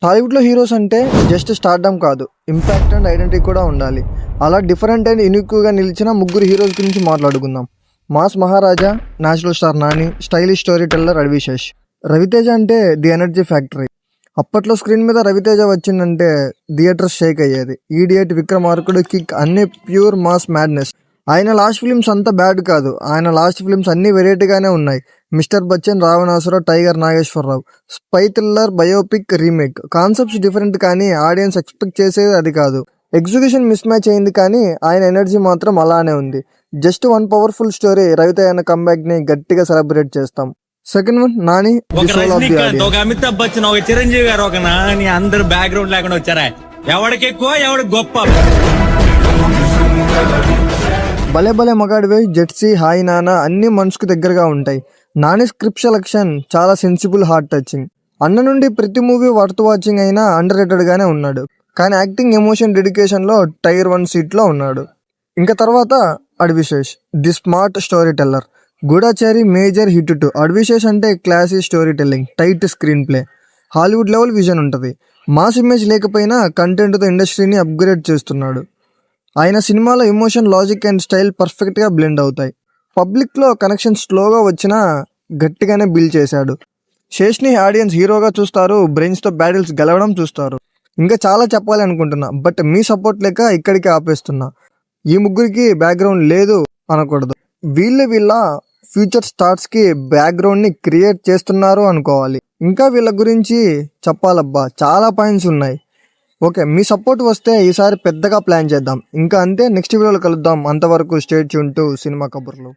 టాలీవుడ్‌లో హీరోస్ అంటే just stardom కాదు, ఇంపాక్ట్ అండ్ ఐడెంటిటీ కూడా ఉండాలి. అలా డిఫరెంట్ అండ్ యూనిక్‌గా నిలిచిన ముగ్గురు హీరోస్ గురించి మాట్లాడుకుందాం. మాస్ మహారాజా, natural star Nani, stylish story teller Adivi Sesh. Raviteja అంటే ది ఎనర్జీ ఫ్యాక్టరీ. అప్పట్లో స్క్రీన్ మీద రవితేజ వచ్చిందంటే థియేటర్స్ షేక్ అయ్యేది. ఈడియట్, విక్రమార్కుడు, కిక్ అన్ని ప్యూర్ మాస్ మ్యాడ్నెస్. ఆయన లాస్ట్ ఫిలిమ్స్ అంత బ్యాడ్ కాదు, ఆయన లాస్ట్ ఫిలిమ్స్ అన్ని వెరైటీగానే ఉన్నాయి. Mister Bachchan, Ravanasura, tiger Nageswararao, spy thriller, biopic, remake. Concepts different కానీ ఆడియన్స్ ఎక్స్పెక్ట్ చేసేది అది కాదు. ఎగ్జిక్యూషన్ మిస్ మ్యాచ్ అయింది కానీ ఆయన ఎనర్జీ మాత్రం అలానే ఉంది. Just one powerful story Ravi Teja comeback ని గట్టిగా సెలబ్రేట్ చేస్తాం. Second one Nani, the soul of the audience. ఒక అమితాబ్ బచ్చన్, ఒక చిరంజీవి గారు, ఒక నాని, అందరు బ్యాక్గ్రౌండ్ లేకుండా వచ్చారా? ఎవడికి ఎక్కువ ఎవడికి గొప్ప. భలే భలే మగాడివే, జెట్సీ, హాయ్ నానా అన్ని మనసుకు దగ్గరగా ఉంటాయి. నాని స్క్రిప్ట్ సెలక్షన్ చాలా సెన్సిబుల్, హార్ట్ టచింగ్. అన్న నుండి ప్రతి మూవీ వర్త్ వాచింగ్ అయినా అండర్ రేటెడ్ గానే ఉన్నాడు. కానీ యాక్టింగ్, ఎమోషన్, డెడికేషన్ లో టైర్ 1 సీట్ లో ఉన్నాడు. ఇంకా తర్వాత Adivi Sesh, the smart story teller. Goodachari major hit 2. Adivi Sesh అంటే classy story telling, tight screen play, Hollywood level vision ఉంటుంది. మాస్ ఇమేజ్ లేకపోయినా కంటెంట్తో ఇండస్ట్రీని అప్గ్రేడ్ చేస్తున్నాడు. ఆయన సినిమాలో ఎమోషన్, లాజిక్ అండ్ స్టైల్ పర్ఫెక్ట్గా బ్లెండ్ అవుతాయి. పబ్లిక్లో కనెక్షన్ స్లోగా వచ్చినా గట్టిగానే బిల్డ్ చేశాడు. శేష్ని ఆడియన్స్ హీరోగా చూస్తారు, బ్రెయిన్స్తో బ్యాటిల్స్ గెలవడం చూస్తారు. ఇంకా చాలా చెప్పాలి అనుకుంటున్నా, బట్ మీ సపోర్ట్ లేక ఇక్కడికి ఆపేస్తున్నా. ఈ ముగ్గురికి బ్యాక్గ్రౌండ్ లేదు అనకూడదు. వీళ్ళ ఫ్యూచర్ స్టార్స్కి బ్యాక్గ్రౌండ్ని క్రియేట్ చేస్తున్నారు అనుకోవాలి. ఇంకా వీళ్ళ గురించి చెప్పాలబ్బా, చాలా పాయింట్స్ ఉన్నాయి. ఓకే, మీ సపోర్ట్ వస్తే ఈసారి పెద్దగా ప్లాన్ చేద్దాం. ఇంకా అంతే, నెక్స్ట్ వీడియోలో కలుద్దాం. అంతవరకు స్టే ట్యూన్ టు సినిమా కబుర్లు.